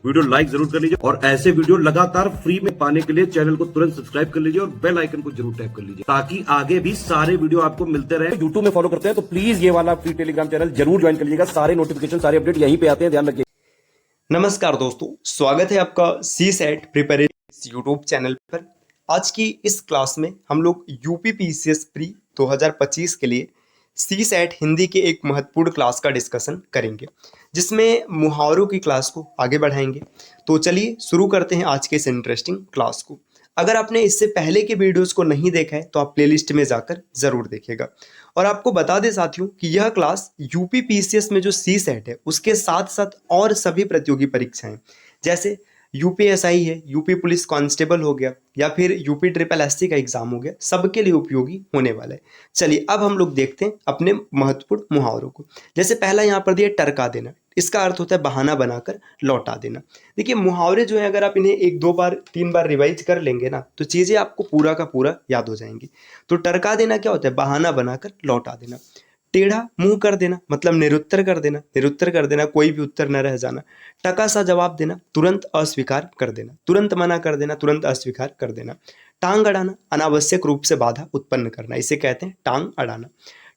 Video like जरूर कर लीजिए और ऐसे वीडियो लगातार फ्री में पाने के लिए चैनल को तुरंत सब्सक्राइब कर लीजिए और बेल आइकन को जरूर टैप कर लीजिए ताकि आगे भी सारे वीडियो आपको मिलते रहे। यूट्यूब में फॉलो करते हैं तो प्लीज ये वाला फ्री टेलीग्राम चैनल जरूर ज्वाइन कर लीजिएगा। सारे नोटिफिकेशन सारे अपडेट यहीं पे आते हैं, ध्यान रखिए। नमस्कार दोस्तों, स्वागत है आपका सी सेट प्रिपरेशन यूट्यूब चैनल पर। आज की इस क्लास में हम लोग यूपी पीसीएस प्री 2025 के लिए सी सेट हिंदी के एक महत्वपूर्ण क्लास का डिस्कशन करेंगे, जिसमें मुहावरों की क्लास को आगे बढ़ाएंगे। तो चलिए शुरू करते हैं आज के इस इंटरेस्टिंग क्लास को। अगर आपने इससे पहले के वीडियोस को नहीं देखा है तो आप प्लेलिस्ट में जाकर ज़रूर देखिएगा। और आपको बता दें साथियों कि यह क्लास यूपी पीसीएस में जो सी सेट है उसके साथ साथ और सभी प्रतियोगी परीक्षाएं जैसे यूपीएसआई है, यूपी पुलिस कांस्टेबल हो गया या फिर यूपी ट्रिपल एससी का एग्जाम हो गया, सबके लिए उपयोगी होने वाला है। चलिए अब हम लोग देखते हैं अपने महत्वपूर्ण मुहावरों को। जैसे पहला यहाँ पर दिया टरका देना, इसका अर्थ होता है बहाना बनाकर लौटा देना। देखिए मुहावरे जो है अगर आप इन्हें 1-2 बार 3 बार रिवाइज कर लेंगे ना तो चीज़ें आपको पूरा का पूरा याद हो जाएंगी। तो टरका देना क्या होता है? बहाना बनाकर लौटा देना। टेढ़ा मुंह कर देना मतलब निरुत्तर कर देना, निरुत्तर कर देना, कोई भी उत्तर न रह जाना। टका सा जवाब देना, तुरंत अस्वीकार कर देना, तुरंत मना कर देना, तुरंत अस्वीकार कर देना। टांग अड़ाना, अनावश्यक रूप से बाधा उत्पन्न करना, इसे कहते हैं टांग अड़ाना।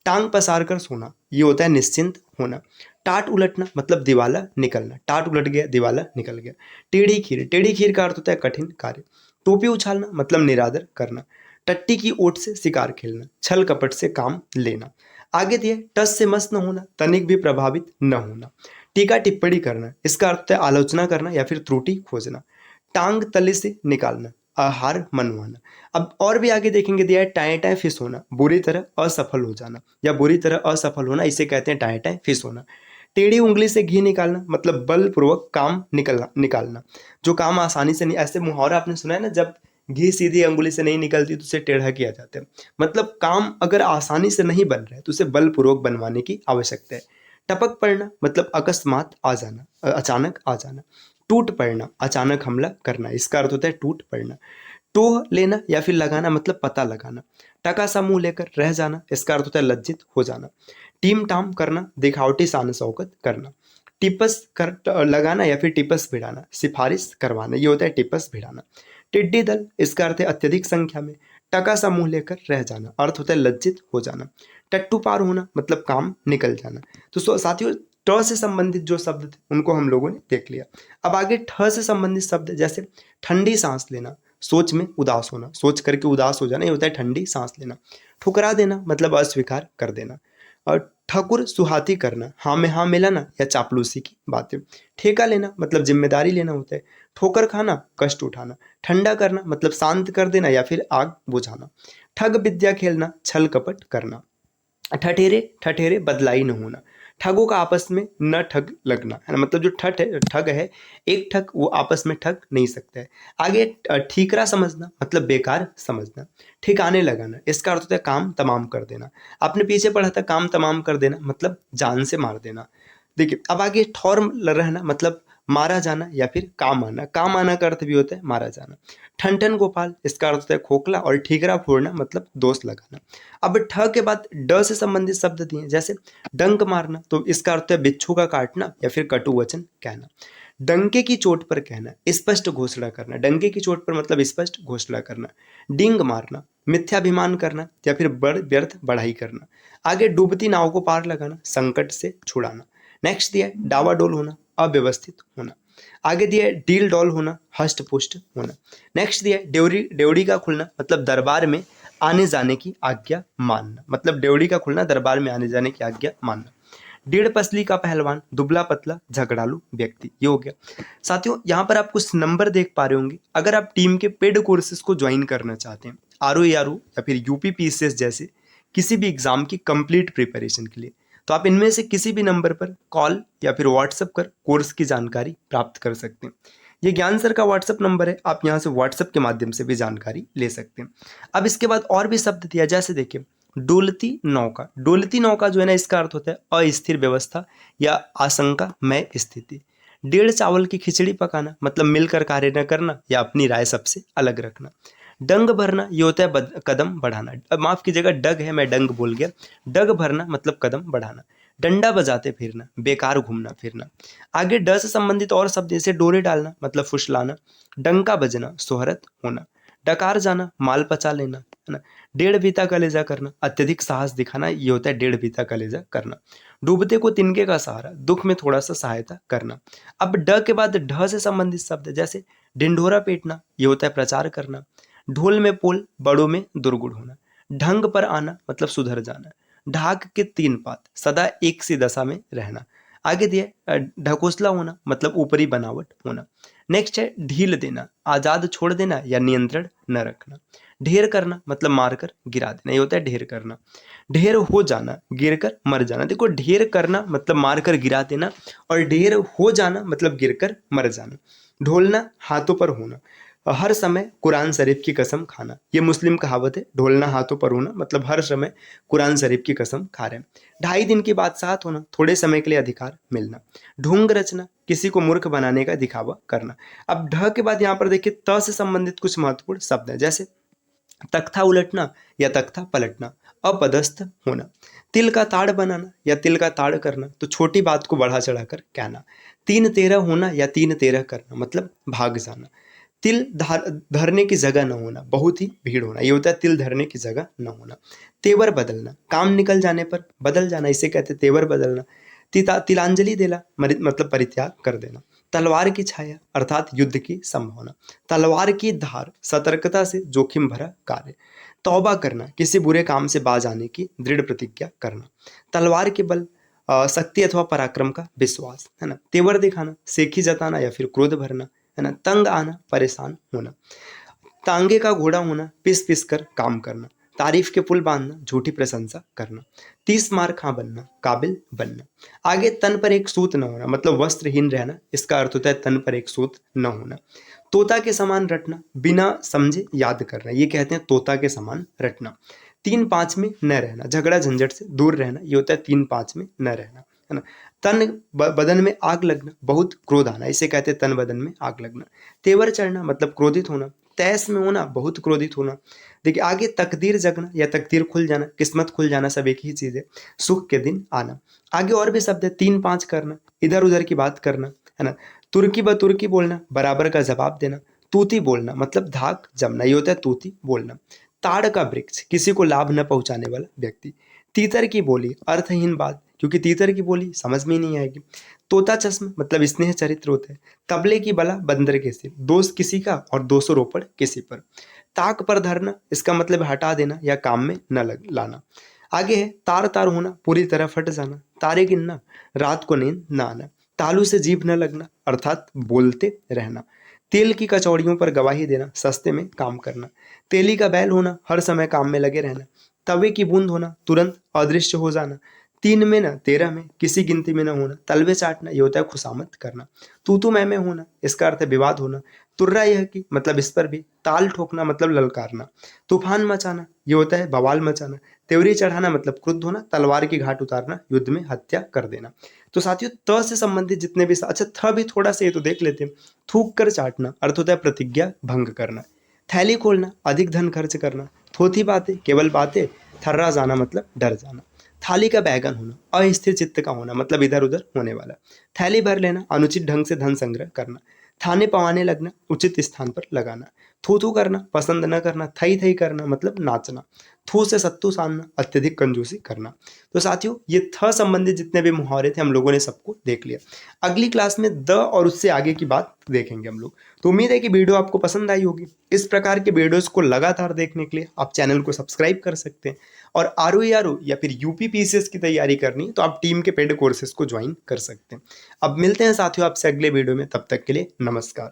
टांग पसार कर सोना, ये होता है निश्चिंत होना। टाट उलटना मतलब दिवाला निकलना, टाट उलट गया दिवाला निकल गया। टेढ़ी खीर, टेढ़ी खीर का अर्थ होता है कठिन कार्य। टोपी उछालना मतलब निरादर करना। टट्टी की ओट से शिकार खेलना, छल कपट से काम लेना। आगे दिए टस से मस न होना, तनिक भी प्रभावित न होना। टीका टिप्पणी करना, इसका अर्थ है आलोचना करना या फिर त्रुटि खोजना। टांग तले से निकालना, आहार मनवाना। अब और भी आगे देखेंगे दिया है टाए टाए फिस होना, बुरी तरह असफल हो जाना या बुरी तरह असफल होना, इसे कहते हैं टाए टाए फिस होना। टेढ़ी उंगली से घी निकालना मतलब बलपूर्वक काम निकालना, जो काम आसानी से नहीं। ऐसे मुहावरा आपने सुना है ना, जब घी सीधी अंगुली से नहीं निकलती तो उसे टेढ़ा किया जाता है। मतलब काम अगर आसानी से नहीं बन रहा है तो उसे बलपूर्वक बनवाने की आवश्यकता है। टपक पड़ना मतलब अकस्मात आ जाना, अचानक आ जाना। टूट पड़ना, अचानक हमला करना, इसका अर्थ होता है टूट पड़ना। टोह लेना या फिर लगाना मतलब पता लगाना। टका सा मुंह लेकर रह जाना, इसका अर्थ होता है लज्जित हो जाना। टीम टाम करना, दिखावटी शान शौकत करना। टिपस कर लगाना या फिर टिपस भिड़ाना, सिफारिश करवाना, ये होता है टिपस भिड़ाना। टिड्डी दल, इसका अर्थ है अत्यधिक संख्या में। टका सा मुंह लेकर रह जाना, अर्थ होता है लज्जित हो जाना। टट्टू पार होना मतलब काम निकल जाना। तो साथियों ट से संबंधित जो शब्द थे उनको हम लोगों ने देख लिया। अब आगे ठ से संबंधित शब्द जैसे ठंडी सांस लेना, सोच में उदास होना, सोच करके उदास हो जाना, ये होता है ठंडी सांस लेना। ठुकरा देना मतलब अस्वीकार कर देना। और ठकुर सुहाती करना, हाँ में हाँ मिलाना या चापलूसी की बातें। ठेका लेना मतलब जिम्मेदारी लेना होता है। ठोकर खाना, कष्ट उठाना। ठंडा करना मतलब शांत कर देना या फिर आग बुझाना। ठग विद्या खेलना, छल कपट करना। ठठेरे ठठेरे बदलाई न होना, ठगों का आपस में न ठग लगना, है ना। मतलब जो ठग है एक ठग वो आपस में ठग नहीं सकता है। आगे ठीकरा समझना मतलब बेकार समझना। ठिकाने लगाना, इसका अर्थ होता है काम तमाम कर देना। आपने पीछे पढ़ा था काम तमाम कर देना मतलब जान से मार देना। देखिए अब आगे ठौर रहना मतलब मारा जाना या फिर काम आना, काम आना का अर्थ भी होता है मारा जाना। ठन गोपाल, इसका अर्थ होता है खोखला। और ठीकरा फोड़ना मतलब दोष लगाना। अब ठ के बाद ड से संबंधित शब्द दिए जैसे डंक मारना, तो इसका अर्थ है बिच्छू का काटना या फिर कटु वचन कहना। डंके की चोट पर कहना, स्पष्ट घोषणा करना, डंके की चोट पर मतलब स्पष्ट घोषणा करना। डिंग मारना, मिथ्याभिमान करना या फिर बड़ व्यर्थ बढ़ाई करना। आगे डूबती नाव को पार लगाना, संकट से छुड़ाना। नेक्स्ट दिया है डावाडोल होना, अव्यवस्थित होना। आगे दिया है डील डॉल होना, हष्ट पुष्ट होना। नेक्स्ट दिया है डेवड़ी का खुलना मतलब दरबार में आने जाने की आज्ञा मानना, मतलब डेवड़ी का खुलना दरबार में आने जाने की आज्ञा मानना। डेढ़ पसली का पहलवान, दुबला पतला झगड़ालू व्यक्ति, ये हो गया। साथियों यहाँ पर आप कुछ नंबर देख पा रहे होंगे। अगर आप टीम के पेड कोर्सेज को ज्वाइन करना चाहते हैं आरओ या फिर यूपी पीसीएस जैसे किसी भी एग्जाम की कंप्लीट प्रिपरेशन के लिए, तो आप इनमें से किसी भी नंबर पर कॉल या फिर व्हाट्सएप कर कोर्स की जानकारी प्राप्त कर सकते हैं। ये ज्ञान सर का व्हाट्सएप नंबर है, आप यहाँ से व्हाट्सएप के माध्यम से भी जानकारी ले सकते हैं। अब इसके बाद और भी शब्द दिया जैसे देखिए डोलती नौका, डोलती नौका जो है ना इसका अर्थ होता है अस्थिर व्यवस्था या आशंका में स्थिति। डेढ़ चावल की खिचड़ी पकाना मतलब मिलकर कार्य न करना या अपनी राय सबसे अलग रखना। डंग भरना, ये होता है कदम बढ़ाना, माफ कीजिएगा डग है मैं डंग बोल गया। डग भरना मतलब कदम बढ़ाना। डंडा बजाते फिरना, बेकार घूमना फिरना। आगे ड से संबंधित और शब्द जैसे डोरे डालना मतलब फुसलाना, डंका बजना सोहरत होना, डकार जाना माल पचा लेना, है ना। डेढ़ बीता कलेजा करना, अत्यधिक साहस दिखाना, ये होता है डेढ़ बीता कलेजा करना। डूबते को तिनके का सहारा, दुख में थोड़ा सा सहायता करना। अब ड के बाद ढ से संबंधित शब्द जैसे ढिंढोरा पीटना, ये होता है प्रचार करना। ढोल में पोल, बड़ों में दुर्गुण होना। ढंग पर आना मतलब सुधर जाना। ढाक के 3 पात, सदा एक सी दशा में रहना। आगे दिया ढकोसला होना मतलब ऊपरी बनावट होना। नेक्स्ट है ढील देना, आजाद छोड़ देना या नियंत्रण न रखना। ढेर करना मतलब मारकर गिरा देना, ये होता है ढेर करना। ढेर हो जाना, गिरकर मर जाना। देखो ढेर करना मतलब मारकर गिरा देना और ढेर हो जाना मतलब गिरकर मर जाना। ढोलना हाथों पर होना, हर समय कुरान शरीफ की कसम खाना, ये मुस्लिम कहावत है। ढोलना हाथों पर होना मतलब हर समय कुरान शरीफ की कसम खा रहे हैं। 2.5 दिन की बादशाहत होना, थोड़े समय के लिए अधिकार मिलना। ढोंग रचना, किसी को मूर्ख बनाने का दिखावा करना। अब ढ के बाद यहाँ पर देखिए त से संबंधित कुछ महत्वपूर्ण शब्द हैं जैसे तख्ता उलटना या तख्ता पलटना, अपदस्थ होना। तिल का ताड़ बनाना या तिल का ताड़ करना, तो छोटी बात को बढ़ा चढ़ाकर कहना। 3 तेरह होना या 3 तेरह करना मतलब भाग जाना। तिल धरने की जगह न होना, बहुत ही भीड़ होना, ये होता है तिल धरने की जगह न होना। तेवर बदलना, काम निकल जाने पर बदल जाना, इसे कहते हैं तेवर बदलना। तिलांजलि देना मतलब परित्याग कर देना। तलवार की छाया अर्थात युद्ध की संभावना। तलवार की धार, सतर्कता से जोखिम भरा कार्य। तौबा करना, किसी बुरे काम से बाज आने की दृढ़ प्रतिज्ञा करना। तलवार के बल, शक्ति अथवा पराक्रम का विश्वास, है ना। तेवर दिखाना, सेखी जताना या फिर क्रोध भरना, है ना। तंग आना, परेशान होना। तांगे का घोड़ा होना, पिस पिस कर काम करना। तारीफ के पुल बांधना, झूठी प्रशंसा करना। 30 मार खा बनना, काबिल बनना। आगे तन पर एक सूत न होना मतलब वस्त्रहीन रहना, इसका अर्थ होता है तन पर एक सूत न होना। तोता के समान रटना, बिना समझे याद करना, ये कहते हैं तोता के समान रटना। 3-5 में न रहना, झगड़ा झंझट से दूर रहना, ये होता है 3-5 में न रहना, है ना। तन बदन में आग लगना, बहुत क्रोध आना, इसे कहते हैं तन बदन में आग लगना। तेवर चढ़ना मतलब क्रोधित होना। तैस में होना, बहुत क्रोधित होना। देखिए आगे तकदीर जगना या तकदीर खुल जाना, किस्मत खुल जाना, सब एक ही चीज है। सुख के दिन आना। आगे और भी शब्द है, 3-5 करना, इधर उधर की बात करना, है ना। तुर्की ब तुर्की बोलना, बराबर का जवाब देना। तूती बोलना मतलब धाक जमना, ये होता है तूती बोलना। ताड़ का वृक्ष, किसी को लाभ न पहुंचाने वाला व्यक्ति। तीतर की बोली, अर्थहीन बात, क्योंकि तीतर की बोली समझ में ही नहीं आएगी। तोता चश्म मतलब स्नेह चरित्र होता है। तबले की बला, बंदर के सिर, दोष किसी का और 200 रोपड़ किसी पर। ताक पर धरना, इसका मतलब हटा देना या काम में न लाना। आगे है तार तार होना, पूरी तरह फट जाना। तारे गिनना, रात को नींद न आना। तालू से जीभ न लगना अर्थात बोलते रहना। तेल की कचौड़ियों पर गवाही देना, सस्ते में काम करना। तेली का बैल होना, हर समय काम में लगे रहना। तवे की बूंद होना, तुरंत अदृश्य हो जाना। 3 में न 13 में, किसी गिनती में न होना। तलवे चाटना, ये होता है खुशामत करना। तू मैं होना, इसका अर्थ है विवाद होना। तुर्रा यह की मतलब इस पर भी। ताल ठोकना मतलब ललकारना। तूफान मचाना, ये होता है बवाल मचाना। त्योरी चढ़ाना मतलब क्रुद्ध होना। तलवार की घाट उतारना, युद्ध में हत्या कर देना। तो साथियों त से संबंधित जितने भी, अच्छा थ भी थोड़ा सा ये तो देख लेते हैं। थूक कर चाटना, अर्थ होता है प्रतिज्ञा भंग करना। थैली खोलना, अधिक धन खर्च करना। थोथी बातें, केवल बातें। थर्रा जाना मतलब डर जाना। थाली का बैगन होना, अस्थिर चित्त का होना मतलब इधर उधर होने वाला। थैली भर लेना, अनुचित ढंग से धन संग्रह करना। थाने पवाने लगना, उचित स्थान पर लगाना। थू थू करना, पसंद न करना। थई थई करना मतलब नाचना। थू से सत्तू सानना, अत्यधिक कंजूसी करना। तो साथियों ये थ संबंधित जितने भी मुहावरे थे हम लोगों ने सबको देख लिया। अगली क्लास में द और उससे आगे की बात देखेंगे हम लोग। तो उम्मीद है कि वीडियो आपको पसंद आई होगी। इस प्रकार के वीडियोस को लगातार देखने के लिए आप चैनल को सब्सक्राइब कर सकते हैं। और आरओ या फिर यूपी पीसीएस की तैयारी करनी तो आप टीम के पेड कोर्सेज को ज्वाइन कर सकते हैं। अब मिलते हैं साथियों आपसे अगले वीडियो में, तब तक के लिए नमस्कार।